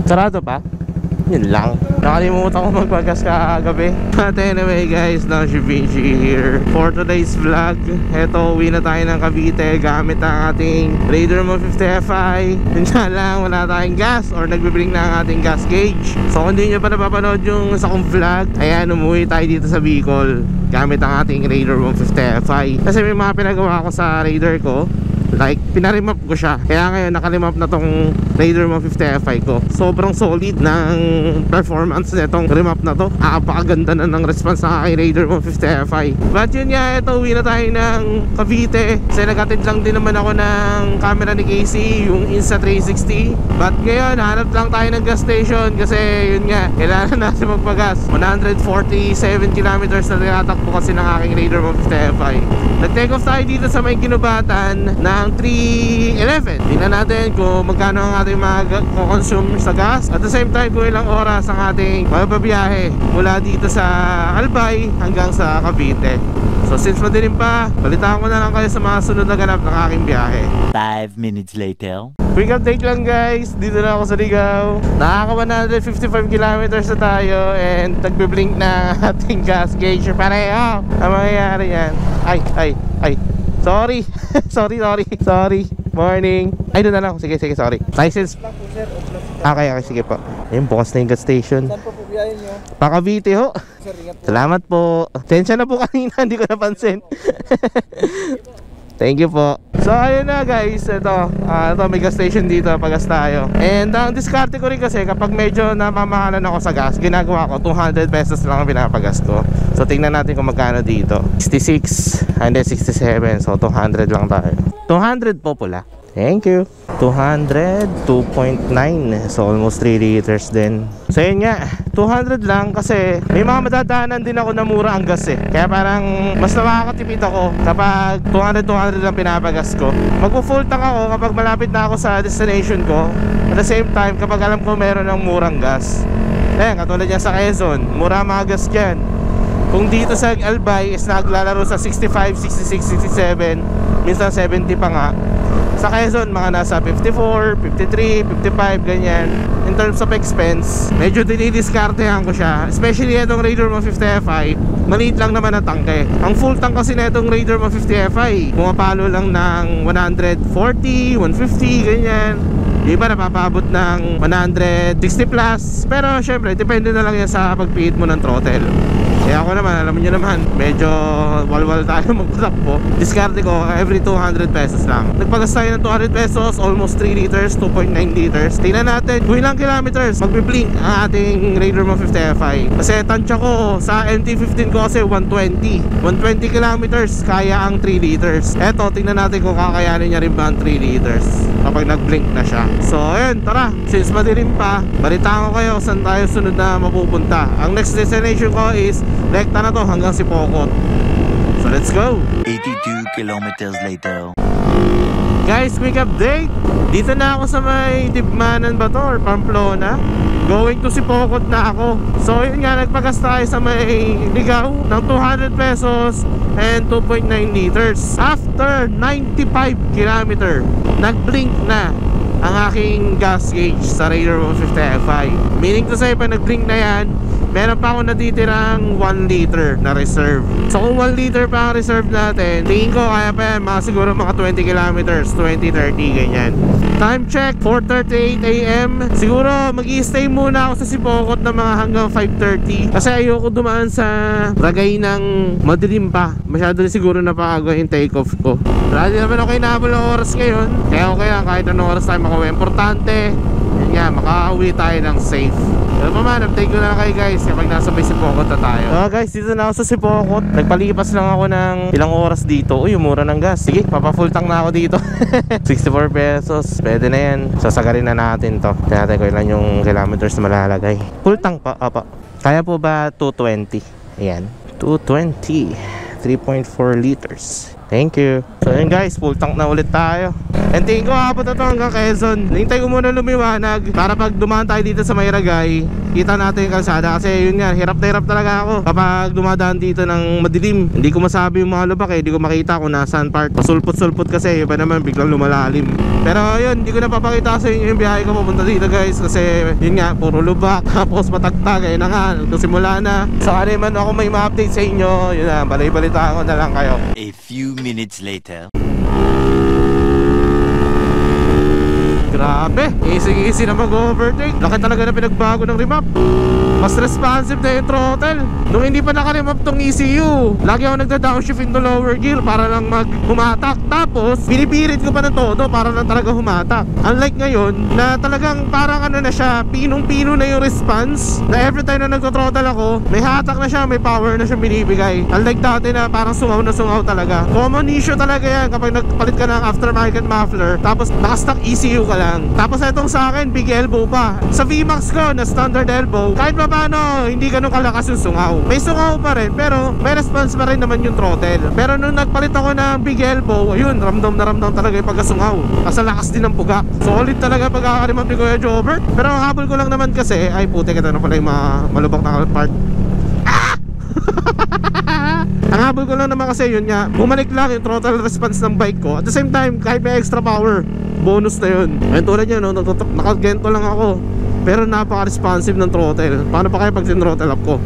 Sarado pa? Yun lang. Nakalimutan ko magpagas kagabi. But anyway guys, now Vinci here for today's vlog. Eto, uwi na tayo ng Cavite gamit ang ating Raider 150 Fi. Yun nga lang, wala tayong gas or nagbibring na ang ating gas gauge. So kung hindi nyo pa napapanood yung isa kong vlog, ayan, umuwi tayo dito sa Bicol gamit ang ating Raider 150 Fi. Kasi may mga pinagawa ko sa Raider ko, like pinarimap ko siya. Kaya ngayon nakarimap na tong Raider 150 Fi ko. Sobrang solid ng performance nitong remap na to. Napakaganda na ng response ng aking Raider 150 Fi. But yun nga, ito, uwi na tayo ng Cavite. Kasi nagatid lang din naman ako ng camera ni Casey, yung Insta360. But ngayon, hanap lang tayo ng gas station. Kasi yun nga, kailangan natin magpagas. 147 kilometers na tinatakbo kasi ng aking Raider 150 Fi. Nag-take off tayo dito sa may Ginubatan ng 3:11. Tingnan natin kung magkano ang ating mag-consume sa gas. At the same time, kung ilang oras ang ating magbabiyahe mula dito sa Albay hanggang sa Cavite. So since madilim pa, balitaan ko na lang kayo sa mga sunod na ganap ng aking biyahe. 5 minutes later. Quick update lang guys, dito na ako sa Ligao. Nakaka 155 kilometers na tayo and nagbe-blink na ating gas gauge. Pareho ang mangyayari yan. Ay sorry. sorry Morning. Ay, doon na lang. Sige, sorry. License. Okay, sige po. Ayun, bukas na yung gas station. Saan po biyahin nyo? Cavite ho. Sir, ingat po. Salamat po. Tensya na po kanina, hindi ko napansin. Thank you po. So ayun na guys, ito may gas station dito, pagas tayo. And ang diskarte ko rin kasi kapag medyo namamahalan ako sa gas, ginagawa ko 200 pesos lang ang pinapagas ko. So tingnan natin kung magkano dito. 66, 167, so 200 lang tayo. 200 po pula. Thank you. 200, 2.9. So almost 3 liters din. So yun nga, 200 lang kasi may mga madadaanan din ako na mura ang gas eh. Kaya parang mas nakakatipid ako kapag 200 lang pinapagas ko. Magpo-full tank ako kapag malapit na ako sa destination ko. At the same time, kapag alam ko meron ng murang gas. Ayan, katulad yan sa Quezon, mura mga gas dyan. Kung dito sa Albay is naglalaro sa 65, 66, 67, minsan 70 pa nga. Sa Quezon, mga nasa 54, 53, 55, ganyan. In terms of expense, medyo dinidiskartehan ko siya. Especially itong Raider 150 Fi, maliit lang naman ang tangke. Ang full tank kasi na itong Raider 150 Fi, pumapalo lang ng 140, 150, ganyan. Iba napapabot ng 160 plus. Pero syempre, depende na lang yan sa pagpihit mo ng throttle. Kaya ako naman, alam niyo naman, medyo walwal tayo magpatakbo. Diskarte ko every 200 pesos lang. Nagpagas tayo ng 200 pesos, almost 3 liters, 2.9 liters. Tingnan natin kung ilang kilometers magbiblink ang ating Raider 150 Fi. Kasi tansya ko sa MT-15 ko kasi 120 kilometers, kaya ang 3 liters. Eto, tingnan natin kung kakayanin niya rin ba ang 3 liters kapag nag-blink na siya. So ayun, tara, since madilim pa, balitaan ko kayo saan tayo sunod na mapupunta. Ang next destination ko is rekta na to hanggang Sipokot. So let's go. 82 kilometers later. Guys, quick update. Dito na ako sa may Tibmanan ba to or Pamplona. Going to Sipokot na ako. So yun nga, nagpagas tayo sa may Ligao ng 200 pesos and 2.9 liters. After 95 kilometer, nag-blink na ang aking gas gauge sa Raider 150 Fi. Meaning to say, pa nag-blink na yan, meron pa ako natitirang 1 liter na reserve. So kung 1 liter pa ang reserve natin, tingin ko kaya pa yan, siguro mga 20 kilometers, 20-30 ganyan. Time check, 4:38 AM. Siguro mag-i-stay muna ako sa Sipokot na mga hanggang 5:30. Kasi ayoko dumaan sa Ragay ng madilim pa. Masyado na siguro napakaga yung take off ko. Wala din naman ako inaabol ng oras ngayon. Kaya okay lang, kahit anong oras tayo makawi. Importante, yun nga, makauwi tayo ng safe. Pero pa man, update ko na lang kayo guys kapag nasa may Sipokot na tayo. Guys, dito na ako sa Sipokot. Nagpalipas lang ako ng ilang oras dito. Uy, mura ng gas. Sige, papa-full tank na ako dito. 64 pesos, pwede na yan. Sasagarin na natin to. Tignan natin ko ilan yung kilometers na malalagay. Full tank pa, apa. Kaya po ba 220? Ayan, 220, 3.4 liters. Thank you. So yun guys, full tank na ulit tayo. And tingin ko abot na to hanggang Quezon. Hintay ko muna lumiwanag para pag dumaan tayo dito sa Mayragay, kita natin yung kalsada. Kasi yun nga, hirap na hirap talaga ako kapag dumadaan dito ng madilim. Hindi ko masabi yung mga lubak eh, hindi ko makita kung nasaan part. Pasulpot-sulpot kasi, iba naman biglang lumalalim. Pero yun, hindi ko na papakita sa inyo yung biyahe ko papunta dito guys. Kasi yun nga, puro lubak, tapos matagtag. Ayun na nga, simula na. Saka naman ako may ma-update sa inyo. Yun na, balay-balita ko na lang kayo. A few minutes later. Grabe, easy na mag-overtake. Laki talaga na pinagbago ng remap. Mas responsive na yung throttle. Nung hindi pa naka-remap tong ECU, lagi ako nagda-downshift into lower gear para lang humatak. Tapos, binipirit ko pa ng todo para lang talaga humatak. Unlike ngayon, na talagang parang ano na siya, pinong-pino na yung response. Na every time na nagto-throttle ako, may hatak na siya, may power na siya binibigay. Unlike dati na parang sungaw na sungaw talaga. Common issue talaga yan kapag nagpalit ka ng aftermarket muffler, tapos naka-stock ECU ka lang. Tapos itong sa akin, big elbow pa. Sa VMAX ko na standard elbow, kahit paano, hindi ganun kalakas yung sungaw. May sungaw pa rin, pero may response pa rin naman yung throttle. Pero nung nagpalit ako ng big elbow, ayun, ramdam na ramdam talaga yung pagkasungaw. Kasi lakas din ng puga. Solid talaga pagkakarimap ni Kuya Jobert. Pero ang habol ko lang naman kasi, ay puti ka na pala yung malubak na part. Ang habol ko lang naman kasi yun nga, bumalik lang yung throttle response ng bike ko. At the same time, kahit may extra power, bonus na yun. Ayun tulad nyo, no? Nakagento lang ako, pero napaka-responsive ng throttle. Paano pa kaya pag sin-throttle up ko?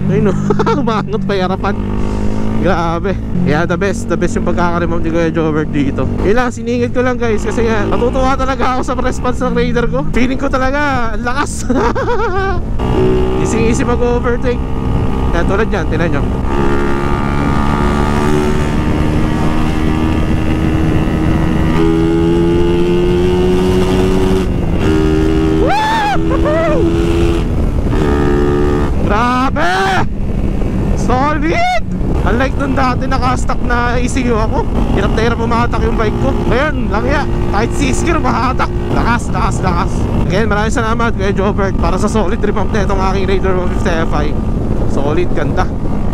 Ayun no, umangot pa yung harapan. Grabe. Yeah, the best yung pagkakarimam ni Kuya Jobert dito. Yun lang, siningit ko lang guys. Kasi nga, natutuwa talaga ako sa response ng Raider ko. Feeling ko talaga, lakas. Easy mag-overtake. Kaya tulad yan, tinan nyo. Grabe! Solid! Unlike dun dati naka-stock na ECU ako, hirap na hirap umahatak yung bike ko. Ngayon, langya, kahit 6 gear mahatak. Lakas. Again, maraming salamat Kuya Jobert para sa solid remap na itong aking Raider 150 Fi. Solid, ganda.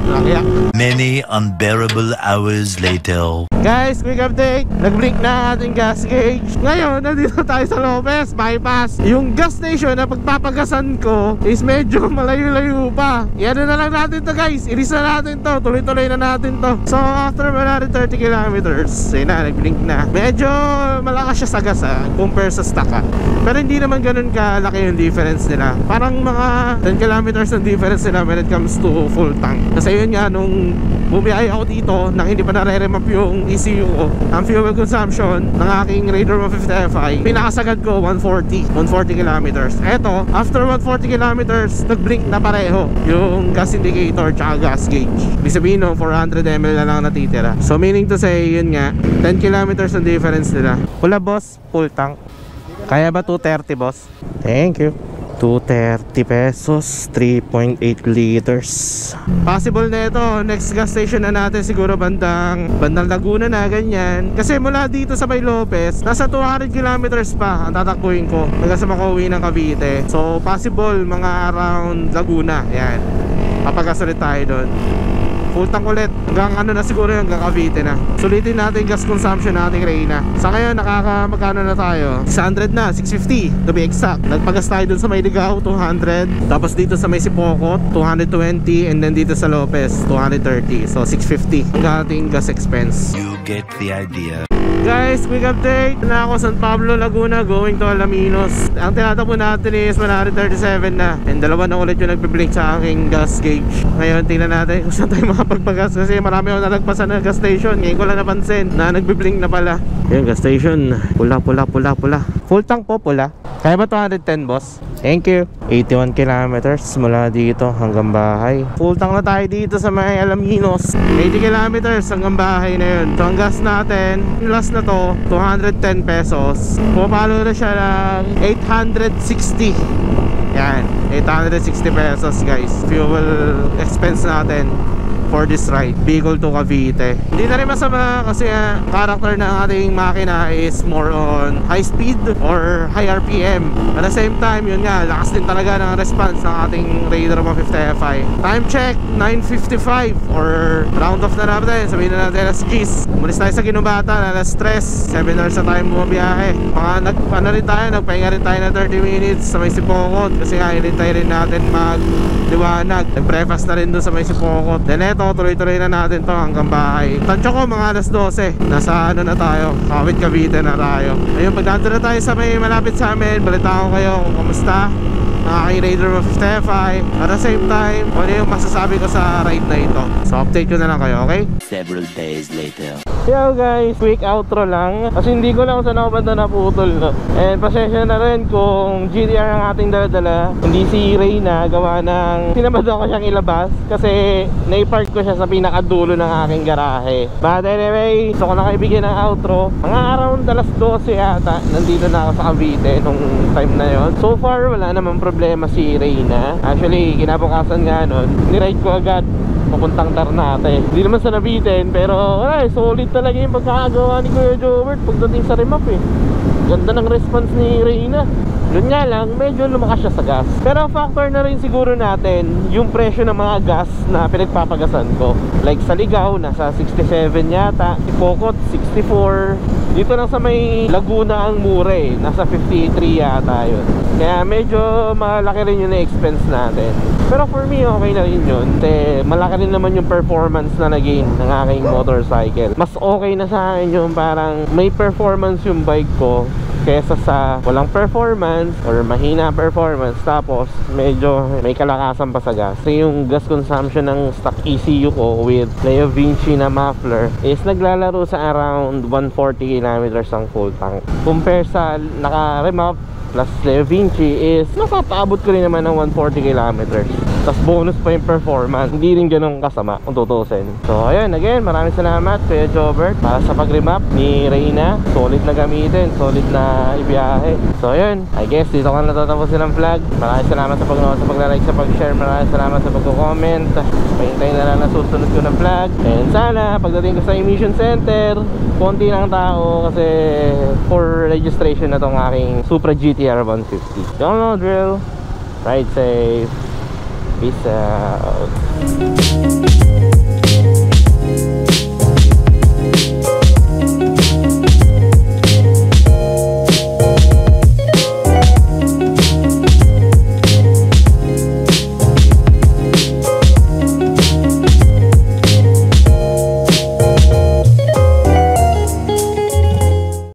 Langya. Many unbearable hours later. Guys, quick update. Nag-blink na ating gas gauge. Ngayon, nandito tayo sa Lopez Bypass. Yung gas station na pagpapagasan ko is medyo malayo-layo pa. Iyan na lang natin to guys. Iris na natin to. Tuloy-tuloy na natin to. So, after 130 kilometers, yun na, nag-blink na. Medyo malakas siya sa gas compare sa stock Pero hindi naman ganun kalaki yung difference nila. Parang mga 10 kilometers ng difference nila when it comes to full tank. Kasi yun nga, nung bumiyahe ako dito, nang hindi pa nare-remap yung ECU ko, ang fuel consumption ng aking Raider 150 Fi, pinakasagad ko 140 kilometers. Eto, after 140 kilometers, nag-blink na pareho yung gas indicator tsaka gas gauge. Ibig sabihin no, 400 ml na lang natitira. So meaning to say, yun nga, 10 kilometers ang difference nila. Pula boss, full tank. Kaya ba 230 boss? Thank you. 230 pesos, 3.8 liters. Possible na ito, next gas station na natin siguro bandang Laguna na, ganyan. Kasi mula dito sa May Lopez, nasa 200 kilometers pa ang tatakbuhin ko hanggang sa makauwi ng Cavite. So possible mga around Laguna, yan. Papagasulit tayo doon. Full tank ulit hanggang ano na siguro, hanggang Cavite na. Sulitin natin gas consumption nating Reyna. Sa ngayon magkano na tayo? 600 na, 650 to be exact. Nagpagas tayo dun sa May Ligao, 200. Tapos dito sa May Sipokot, 220. And then dito sa Lopez, 230. So 650 ang ating gas expense. You get the idea. Guys, quick update na ako San Pablo, Laguna, going to Alaminos. Ang tinatakbo natin is 137 na. And dalawa na ulit yung nagbe-blink sa aking gas gauge. Ngayon, tingnan natin kung saan tayo makapagpagas. Kasi marami ako nalagpasan na gas station. Ngayon ko lang napansin na nagbe-blink na pala. Yung gas station, pula. Full tank po, pula. Kaya ba 210 boss? Thank you. 81 kilometers mula dito hanggang bahay. Full tank na tayo dito sa may Alaminos. 80 kilometers hanggang bahay na yun. So ang gas natin, yung last na to, 210 pesos. Pumapalo na siya ng 860. Yan, 860 pesos guys. Fuel expense natin for this ride, Bicol to Cavite. Hindi na rin masama kasi character ng ating makina is more on high speed or high RPM. At the same time, yun nga, lakas din talaga ng response ng ating Raider 150 Fi. Time check, 9:55 or round off na natin, sabihin na natin alas 10. Umalis tayo sa Ginubatan, alas 3, 7 hours na tayo bumabiyahe. Nagpahinga rin tayo na 30 minutes sa may Sipokot kasi nga hinintay rin natin magliwanag. Nag-breakfast na rin doon sa may Sipokot. Then eto, tuloy-tuloy na natin to hanggang bahay. Tansya ko mga alas 12, nasa ano na tayo, Kawit Cavite na tayo. Ayun, pagdadto na tayo sa may malapit sa amin, balita ko kayo kung kamusta ang aking Raider 150 Fi. At the same time, ano yung masasabi ko sa ride na ito. So update ko na lang kayo, okay? Several days later. Yo guys, quick outro lang kasi hindi ko lang saan ako banda naputol, no? And pasensya na rin kung GTR ang ating daladala, hindi si Reyna, gawa ng sinamad ako siyang ilabas kasi naipark ko siya sa pinakadulo ng aking garahe. But anyway, gusto ko na kaibigyan ng outro. Mga around alas 12 yata, nandito na ako sa Cavite nung time na yon. So far, wala namang problema si Reyna. Actually, kinabukasan nga nun, niride ko agad papuntang Ternate. Hindi naman sa nabitin, pero wala, solid talaga yung pagkakagawa ni Kuya Jobert pagdating sa remap eh. Ganda ng response ni Reyna. Yun nga lang, medyo lumakas siya sa gas. Pero factor na rin siguro natin yung presyo ng mga gas na pinagpapagasan ko. Like sa Ligaw, nasa 67 yata. Ipokot, 64. Dito lang sa may Laguna ang mura eh, nasa 53 yata yun. Kaya medyo malaki rin yung expense natin. Pero for me, okay na rin yun. Kasi malaki rin naman yung performance na nag-gain ng aking motorcycle. Mas okay na sa akin yung parang may performance yung bike ko kesa sa walang performance or mahina performance tapos medyo may kalakasan pa sa gas. Kasi yung gas consumption ng stock ECU ko with Leo Vinci na muffler is naglalaro sa around 140 kilometers ang full tank. Compare sa naka-remap plus Leo Vinci is napapaabot ko rin naman ng 140 kilometers. Tapos bonus pa yung performance. Hindi rin ganun kasama kung tutusin. So ayun, again, maraming salamat Kuya Jobert para sa pag-remap ni Reyna. Solid na gamitin, solid na ibiyahe. So ayun, I guess dito ka natatapusin ng vlog. Maraming salamat sa pag-nood, sa pag-like, sa pag-share. Maraming salamat sa pag-comment. Pahintayin na lang na susunod ko na vlog. And sana pagdating ko sa emission center, konti lang tao kasi for registration na tong aking Supra GTR 150. Don't know drill. Ride safe. Peace out.